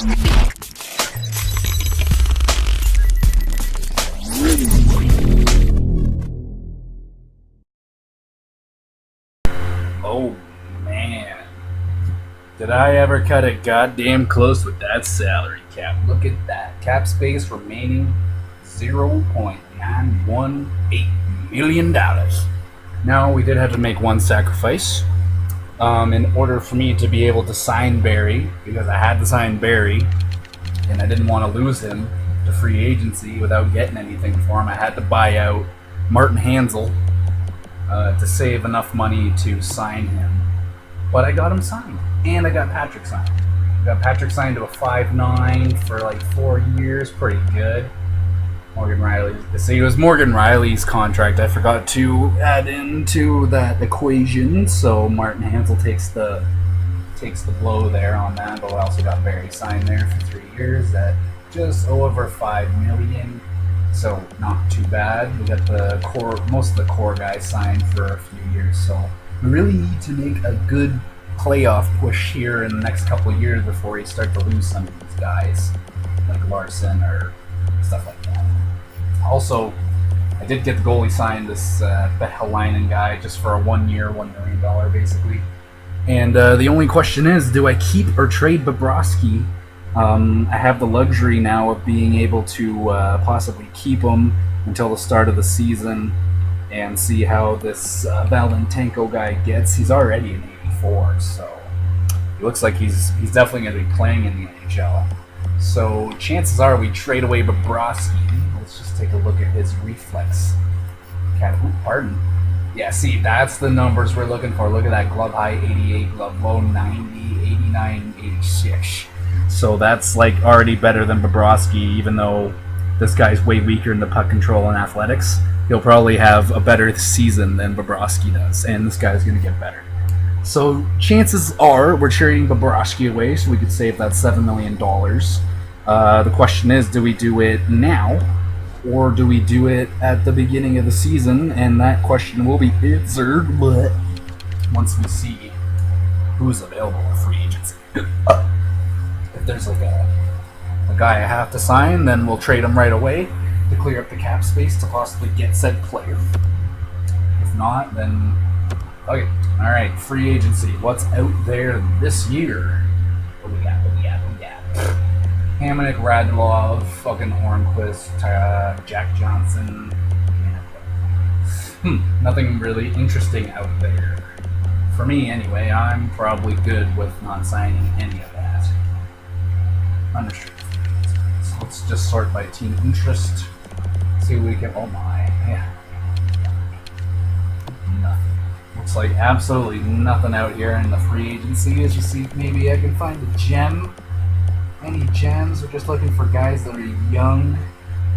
Oh man, did I ever cut it goddamn close with that salary cap? Look at that. Cap space remaining $0.918 million. Now, we did have to make one sacrifice in order for me to be able to sign Barry, because I had to sign Barry and I didn't want to lose him to free agency without getting anything for him. I had to buy out Martin Hansel to save enough money to sign him. But I got him signed. And I got Patrick signed. I got Patrick signed to a 5.9 for like 4 years. Pretty good. Morgan Riley. See, it was Morgan Riley's contract I forgot to add into that equation. So Martin Hansel takes the blow there on that. But I also got Barry signed there for 3 years at just over $5 million. So not too bad. We got the core, most of the core guys signed for a few years. So we really need to make a good playoff push here in the next couple of years before we start to lose some of these guys, like Larson or stuff like that. Also, I did get the goalie signed, this Behelainen guy, just for a 1 year, $1 million basically. And the only question is, do I keep or trade Bobrovsky? I have the luxury now of being able to possibly keep him until the start of the season and see how this Valentenko guy gets. He's already an 84, so he looks like he's definitely going to be playing in the NHL. So chances are we trade away Bobrovsky. Let's just take a look at his reflex. Pardon. Yeah, see, that's the numbers we're looking for. Look at that. Glove high 88, glove low 90, 89, 86. So that's like already better than Bobrovsky, even though this guy's way weaker in the puck control and athletics. He'll probably have a better season than Bobrovsky does, and this guy's going to get better. So chances are we're trading Bobrovsky away so we could save that $7 million. The question is, do we do it now, or do we do it at the beginning of the season? And that question will be answered once we see who's available for free agency. If there's like a guy I have to sign, then we'll trade him right away to clear up the cap space to possibly get said player. If not, then okay. All right, free agency. What's out there this year? What we got? Hamonic, Radulov, fucking Hornquist, Jack Johnson. Nothing really interesting out there. For me, anyway, I'm probably good with not signing any of that. Unrestricted. So let's just sort by team interest. See what we can. Oh my. Yeah. Nothing. Looks like absolutely nothing out here in the free agency. As you see, maybe I can find a gem. Any gems? We're just looking for guys that are young,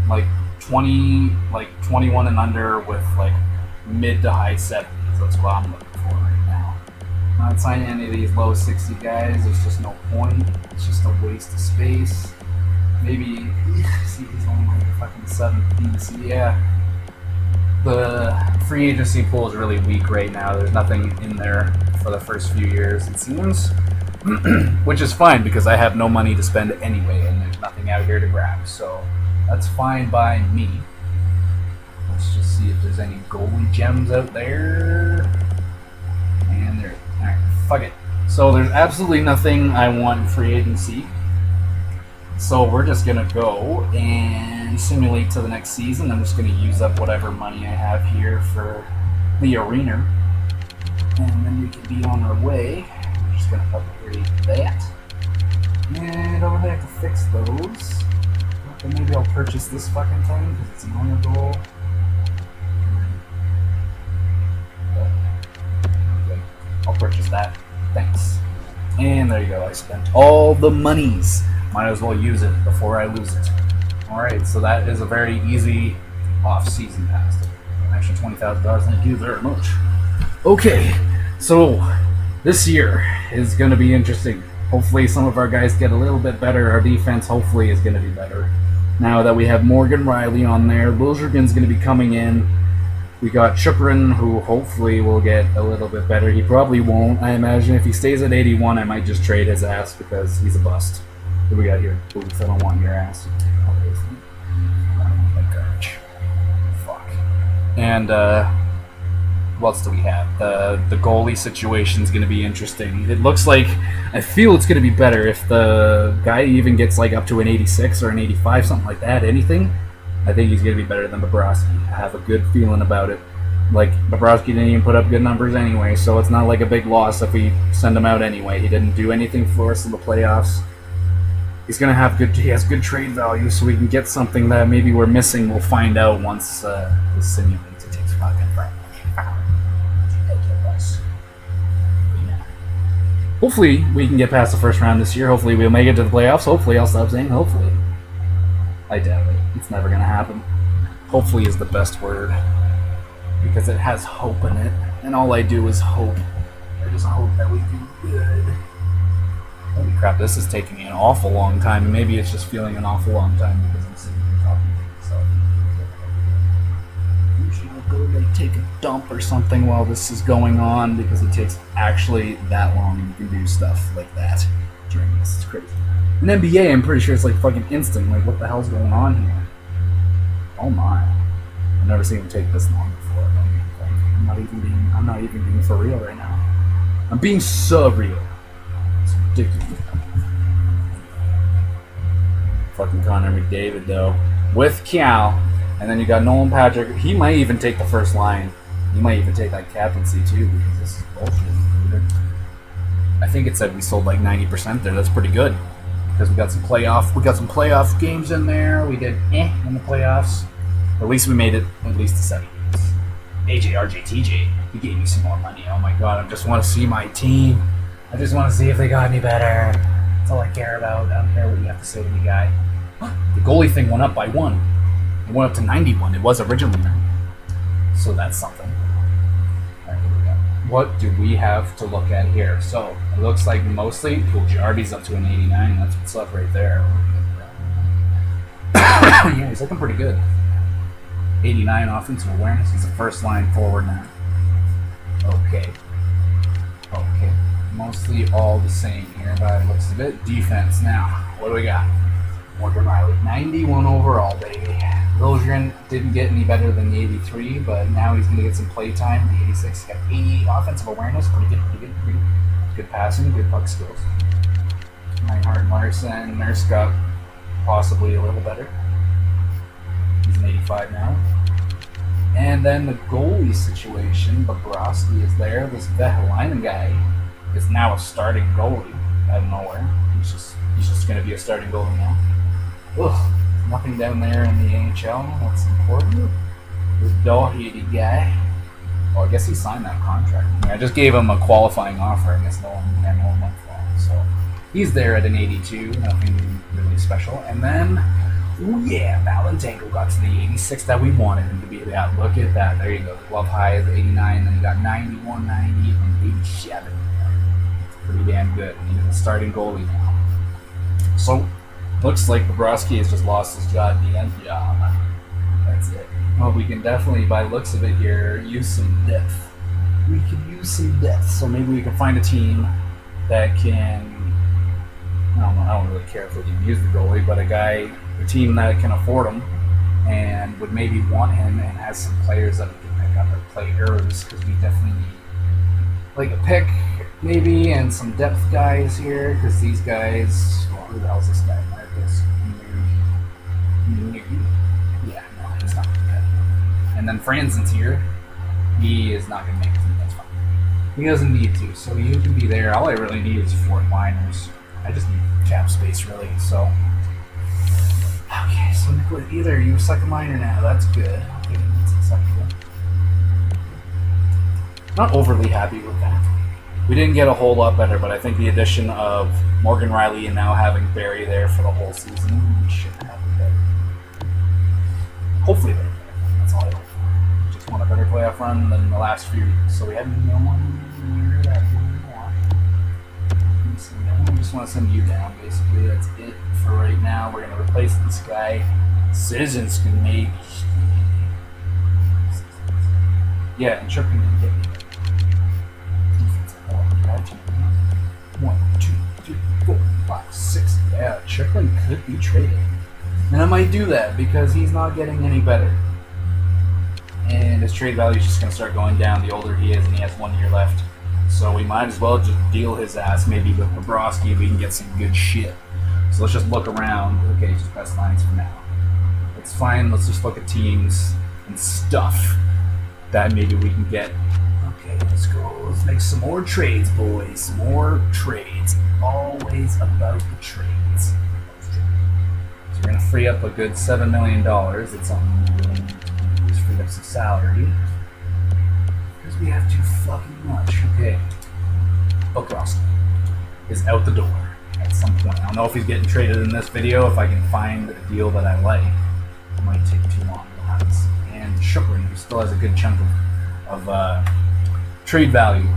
like 21 and under, with like mid to high 70s. That's what I'm looking for right now. Not signing any of these low 60 guys. There's just no point. It's just a waste of space. Maybe see, he's only like fucking 17. So yeah, the free agency pool is really weak right now. There's nothing in there for the first few years, it seems. Which is fine because I have no money to spend anyway, and there's nothing out here to grab, so that's fine by me. Let's just see if there's any goalie gems out there. And there. Alright, fuck it. So there's absolutely nothing I want in free agency. So we're just gonna go and simulate to the next season. I'm just gonna use up whatever money I have here for the arena, and then we can be on our way. Gonna upgrade that, and I don't really have to fix those. But maybe I'll purchase this fucking thing because it's an owner goal. Okay, I'll purchase that. Thanks. And there you go. I spent all the monies. Might as well use it before I lose it. All right, so that is a very easy off-season pass. An extra $20,000. Thank you very much. Okay, so this year is going to be interesting. Hopefully some of our guys get a little bit better. Our defense hopefully is going to be better. Now that we have Morgan Riley on there, Liljegren's going to be coming in. We got Chukrin, who hopefully will get a little bit better. He probably won't. I imagine if he stays at 81, I might just trade his ass because he's a bust. What do we got here? Booth, I don't want your ass. I don't want that garbage. Fuck. And, what else do we have? The goalie situation is going to be interesting. It looks like, I feel it's going to be better if the guy even gets like up to an 86 or an 85, something like that, anything. I think he's going to be better than Bobrovsky. I have a good feeling about it. Like, Bobrovsky didn't even put up good numbers anyway, so it's not like a big loss if we send him out anyway. He didn't do anything for us in the playoffs. He's going to have he has good trade value, so we can get something that maybe we're missing. We'll find out once this simulates. It takes fucking forever. Hopefully, we can get past the first round this year. Hopefully, we'll make it to the playoffs. Hopefully, I'll stop saying hopefully. I doubt it. It's never going to happen. Hopefully is the best word. Because it has hope in it. And all I do is hope. I just hope that we do good. Holy crap, this is taking me an awful long time. And maybe it's just feeling an awful long time because I'm sitting here talking to myself. Usually I'll go like take a dump or something while this is going on because it takes actually that long and you can do stuff like that during this. It's crazy. In NBA, I'm pretty sure it's like fucking instant. Like, what the hell's going on here? Oh my. I've never seen him take this long before. I'm not even being for real right now. I'm being surreal. It's ridiculous. Fucking Connor McDavid though. With Cal. And then you got Nolan Patrick. He might even take the first line. He might even take that captaincy too, because this is bullshit. I think it said we sold like 90% there. That's pretty good. Because we got some playoff games in there. We did in the playoffs. At least we made it at least to 7 games. AJ, RJ, TJ, he gave me some more money. Oh my god, I just want to see my team. I just want to see if they got any better. That's all I care about. I don't care what you have to say to me, guy. The goalie thing went up by 1. It went up to 91. It was originally 90. So that's something. All right, here we go. What do we have to look at here? So it looks like mostly Puljujärvi's up to an 89. That's what's up right there. Yeah, he's looking pretty good. 89 offensive awareness. He's a first line forward now. Okay. Mostly all the same here by the looks of it. Defense now. What do we got? Morgan Riley. 91 overall, baby. Liljegren didn't get any better than the 83, but now he's going to get some play time. The 86 got 88 offensive awareness. Pretty good. Good passing, good puck skills. Reinhardt, Larson, Nurse got possibly a little better. He's an 85 now. And then the goalie situation, Bobrovsky is there. This Vehelainen guy is now a starting goalie out of nowhere. He's just going to be a starting goalie now. Ugh, nothing down there in the NHL. That's important. This Doherty guy. Oh, I guess he signed that contract. I just gave him a qualifying offer. I guess no one went for him. So he's there at an 82. Nothing really special. And then, Valentenko got to the 86 that we wanted him to be. Yeah, look at that. There you go. The glove high is 89. Then you got 91, 90, and 87. Pretty damn good. He's a starting goalie now. So, looks like Bobrovsky has just lost his goddamn job. That's it. Well, we can definitely, by the looks of it here, use some depth. We can use some depth. So maybe we can find a team that can, I don't really care if we can use the goalie, but a team that can afford him and would maybe want him and has some players that we can pick up or players, because we definitely need like a pick maybe and some depth guys here, because these guys, well, who the hell's this guy? Marcus? Yeah, no, he's not going to get it. And then Franzen's here. He is not going to make it. That's fine. He doesn't need to, so you can be there. All I really need is 4 liners. I just need cap space, really, so. Okay, so Nicholas, either you second liner now. That's good. Okay, that's acceptable. Not overly happy with that. We didn't get a whole lot better, but I think the addition of Morgan Riley and now having Barry there for the whole season, we should have it better. Hopefully better. That's all I hope for. Just want a better playoff run than the last few, so we had no one near that anymore. I just want to send you down, basically. That's it for right now. We're going to replace this guy. Citizens can maybe. Yeah, and Chirpin didn't get me. 1, 2, 3, 4, 560. Yeah, Strickland could be traded. And I might do that because he's not getting any better. And his trade value is just going to start going down the older he is, and he has 1 year left. So we might as well just deal his ass maybe with Bobrovsky if we can get some good shit. So let's just look around. Okay, just best lines for now. It's fine. Let's just look at teams and stuff that maybe we can get. Okay, let's go. Let's make some more trades, boys. Some more trades. Always about the trades. So we're going to free up a good $7 million. It's something we're willing to use, free up some salary. Because we have too fucking much. Okay. Bobrovsky is out the door at some point. I don't know if he's getting traded in this video. If I can find a deal that I like, it might take too long. And Strickland, who still has a good chunk of trade value.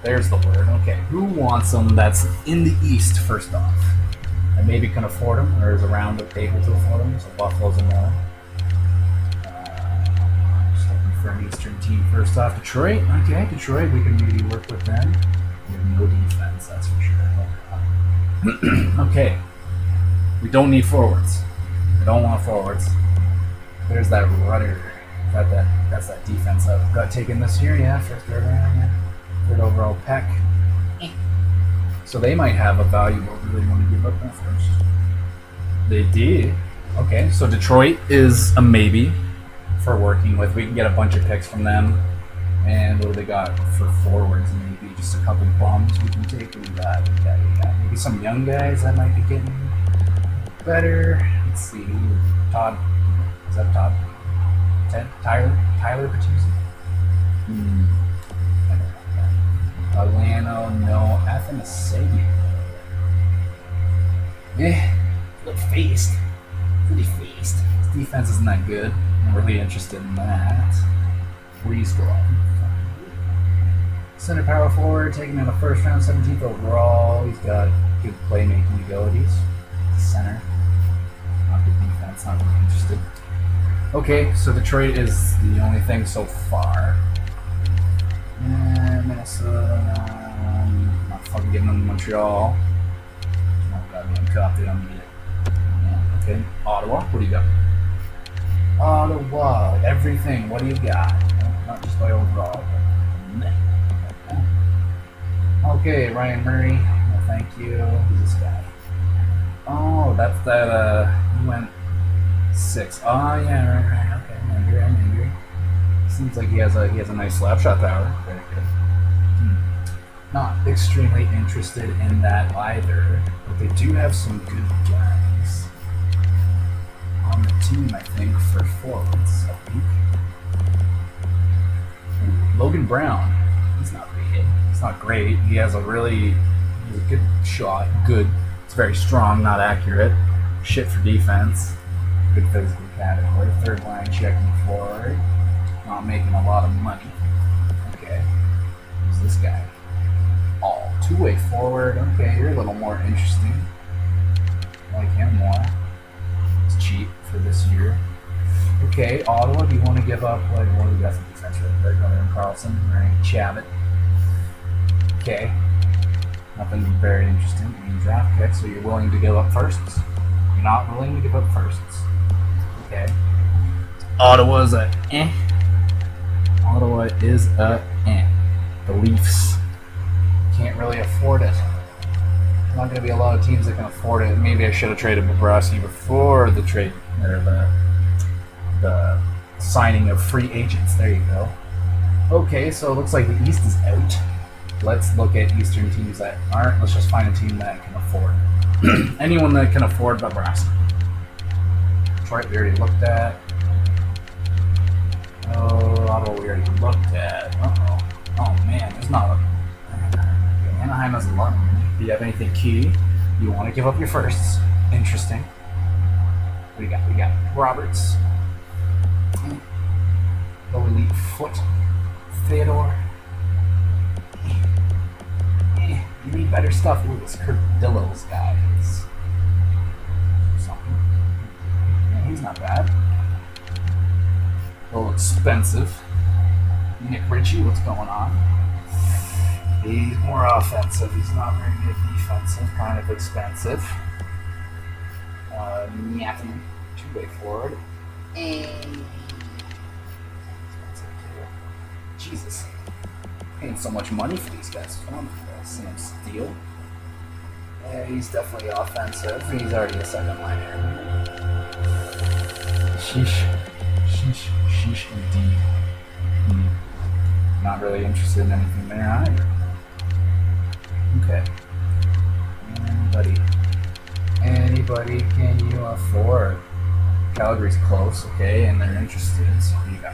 There's the word. Okay, who wants him that's in the East, first off? And maybe can afford him, or is around able to afford him, so Buffalo's in there. Just looking for an Eastern team first off. Detroit? Okay, Detroit, we can maybe work with them. We have no defense, that's for sure. Okay, we don't need forwards. We don't want forwards. There's that rudder. That's that defense I've got taken this year, yeah, first third round, yeah. Third overall peck. So they might have a value what we really want to give up on first. They did. Okay, so Detroit is a maybe for working with. We can get a bunch of picks from them. And what do they got for forwards? Maybe just a couple bums we can take. We got maybe some young guys that might be getting better. Let's see. Todd. Is that Todd? Ted? Tyler Bertuzzi? Atlanta, no. Athanasiou. Look faced. Pretty faced. His defense isn't that good. I'm really interested in that. Freeze squad. Center power forward, taking in the first round, 17th overall. He's got good playmaking abilities. Center. Not good defense, not really interested. Okay, so Detroit is the only thing so far. Minnesota, not fucking getting them to Montreal. Oh, goddamn cop, they don't need it. Yeah, okay, Ottawa, what do you got? Ottawa, everything, what do you got? Not just by overall, but okay, Ryan Murray, no thank you. Who's this guy? Oh, that's that, he went 6. Oh, yeah, right, okay, I'm angry. Seems like he has a nice slap shot power. Very good. Not extremely interested in that either, but they do have some good guys on the team, I think, for forwards. I think. Logan Brown, he's not bad. He's not great. He has a good shot. Good. It's very strong, not accurate. Shit for defense. Good physical category. Third line checking forward. Not making a lot of money. Okay. Who's this guy? Oh, two-way forward. Okay, you're a little more interesting. I like him more. It's cheap for this year. Okay, Ottawa, do you want to give up, like, what do you got for defense right there? Gunnar and Carlson, right? Chabot. Okay. Nothing very interesting. You draft picks, so you're willing to give up firsts. You're not willing to give up firsts. Okay. Ottawa's a eh. Ottawa is a eh. The Leafs can't really afford it. There's not going to be a lot of teams that can afford it. Maybe I should have traded Bobrovsky before the trade, or the signing of free agents. There you go. Okay, so it looks like the East is out. Let's look at Eastern teams that aren't. Let's just find a team that can afford it. Anyone that can afford Bobrovsky. Detroit, we already looked at. Oh, Ottawa, we already looked at. Uh-oh. Oh, man, there's not a... Anaheim has a lot. Do you have anything key? You want to give up your firsts. Interesting. What do you got? We got Roberts. Low elite foot. Theodore. You need better stuff. Ooh, this Kurt Dillows guy is something. Yeah, he's not bad. A little expensive. Nick Ritchie, what's going on? He's more offensive. He's not very good defensive. Kind of expensive. Nothing. Two-way forward. And Jesus. Paying so much money for these guys. Sam Steele. Yeah, he's definitely offensive. He's already a second liner. Sheesh. Sheesh. Sheesh indeed. Not really interested in anything there either. Okay. Anybody can you afford? Calgary's close, okay, and they're interested. So you got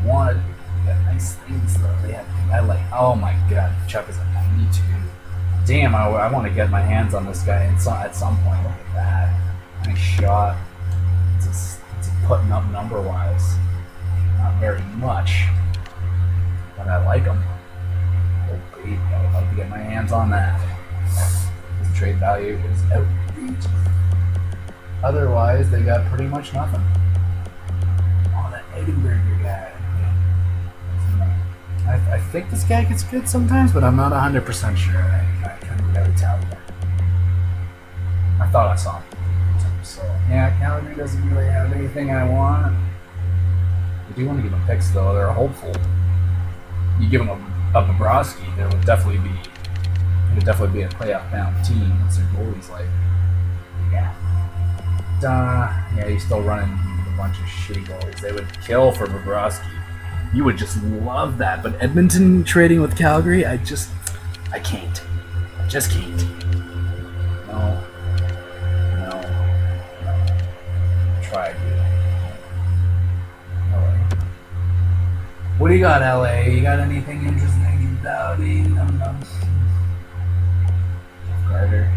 one. You got nice things though. They have. I like. Oh my God, Chuck is a 92. Damn, I want to get my hands on this guy at some point. Look at that. Nice shot. It's putting up number-wise. Not very much, but I like him. Oh, baby, I would like to get my hands on that. His trade value is outrageous. Otherwise, they got pretty much nothing. Oh, that Edinburgher guy. I think this guy gets good sometimes, but I'm not 100% sure. I couldn't really tell yet. I thought I saw him. So, yeah, Calgary doesn't really have anything I want. I do want to give them picks, though. They're hopeful. You give them a Bobrovsky, there would definitely be a playoff-bound team. What's their goalies like? Yeah. Yeah, he's still running a bunch of shitty goalies. They would kill for Bobrovsky. You would just love that. But Edmonton trading with Calgary, I can't. I just can't. No. Try it. LA. What do you got, LA? You got anything interesting? Dowdy? No. Carter.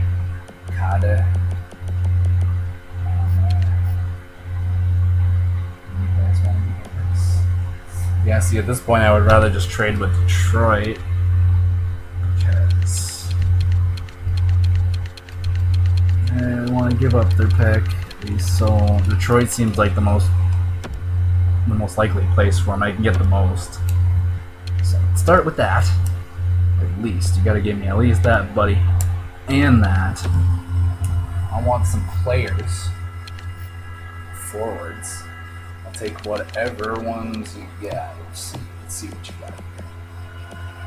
Kada. Yeah, see, at this point, I would rather just trade with Detroit. Because I want to give up their pick. So Detroit seems like the most likely place for them. I can get the most. So start with that. At least you got to give me at least that, buddy, and that. I want some players, forwards. I'll take whatever ones you got. Let's see what you got here.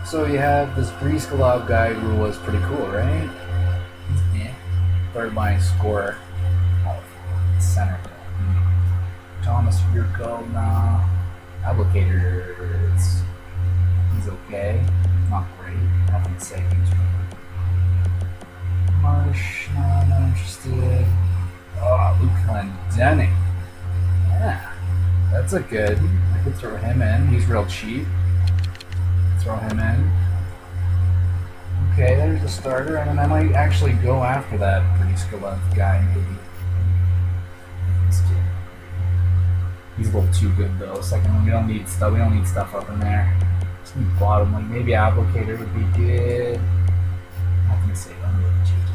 So you have this Briskalov guy who was pretty cool, right? Yeah. Third line scorer. Center. Thomas Yurko, nah. Applicator, he's okay. Not great. Nothing to say. Marsh, no, I'm not interested. Oh, Luke Glendening. Yeah. That's a good. I could throw him in. He's real cheap. Throw him in. Okay, there's a starter, and then I might actually go after that Briskalov guy, maybe. He's a little too good though. Second one, we don't need stuff up in there. Just need bottom, like maybe applicator would be good. Nothing to say. I'm really cheap.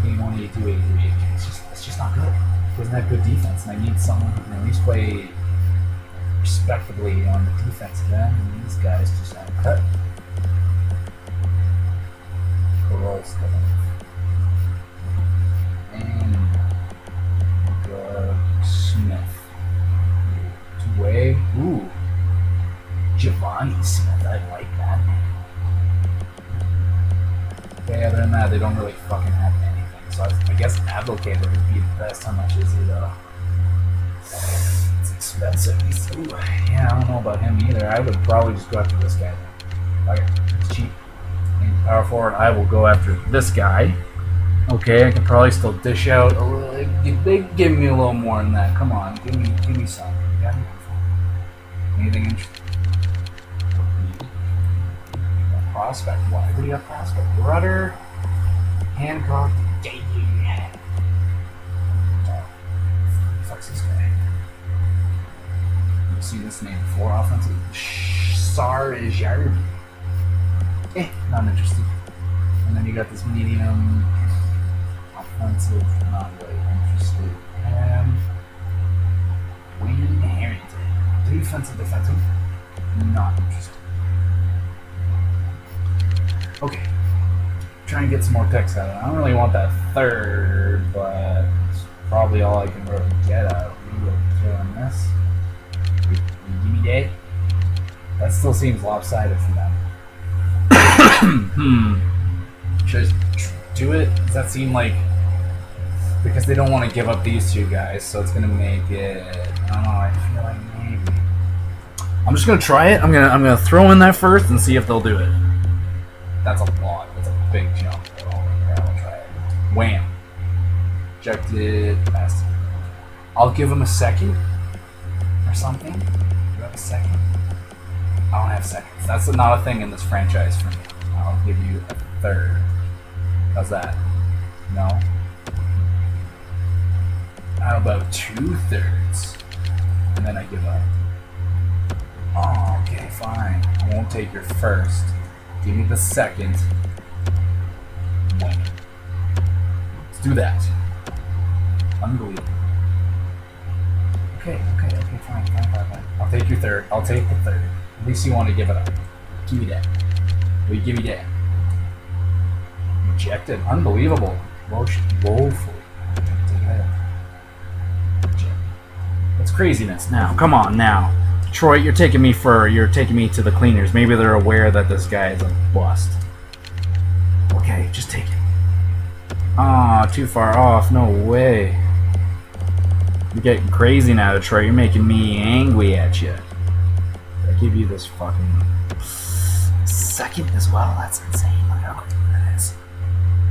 81, 82, 83. It's just not good. He doesn't have good defense, and I need someone who can at least play respectably on the defensive end. And these guys just have cut. Korolska. And Smith. Way. Ooh. Giovanni Smith. I like that. Okay, other than that, they don't really fucking have anything. So I guess Applicator would be the best. How much is he though? It's expensive. Yeah, I don't know about him either. I would probably just go after this guy. Okay, it's cheap. And power forward, I will go after this guy. Okay, I can probably still dish out a little. They give me a little more than that. Come on, give me some. Yeah. Anything interesting? Prospect. Why? What do you got? Prospect. Rudder. Hancock. Daly. Fuck's this guy? You've seen this name before. Offensive. Sarjarvi. Not interested. And then you got this medium. Offensive. Not really interested. Wayne Harrington. Defensive. Not interested. Okay. Try and get some more text out of it. I don't really want that third, but it's probably all I can really get out of it. Maybe I'll throw in this. Give me that. That still seems lopsided for them. Should I just do it? Does that seem like... Because they don't want to give up these two guys, so it's going to make it... I don't know, I feel like maybe... I'm just going to try it. I'm gonna throw in that first and see if they'll do it. That's a lot. That's a big jump. I'll try it. Wham. Rejected. Passed. I'll give him a second or something. Do you have a second? I don't have seconds. That's not a thing in this franchise for me. I'll give you a third. How's that? No? How about 2/3? And then I give up. Oh, okay, fine. I won't take your first. Give me the second. Win. Let's do that. Unbelievable. Okay, fine. I'll take your third. I'll take the third. At least you want to give it up. Give me that. Will you give me that? Rejected. Unbelievable. Woefully. That's craziness now. Come on now. Detroit, you're taking me to the cleaners. Maybe they're aware that this guy is a bust. Okay, just take it. Ah, too far off. No way. You're getting crazy now, Detroit. You're making me angry at you. I give you this fucking second as well. That's insane. Look how quick that is.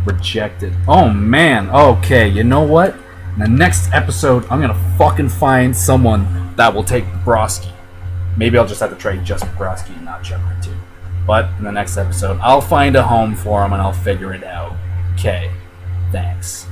Rejected. Oh man. Okay. You know what? In the next episode, I'm gonna fucking find someone that will take Broski. Maybe I'll just have to trade just Broski and not Chukra too. But in the next episode, I'll find a home for him and I'll figure it out. Okay. Thanks.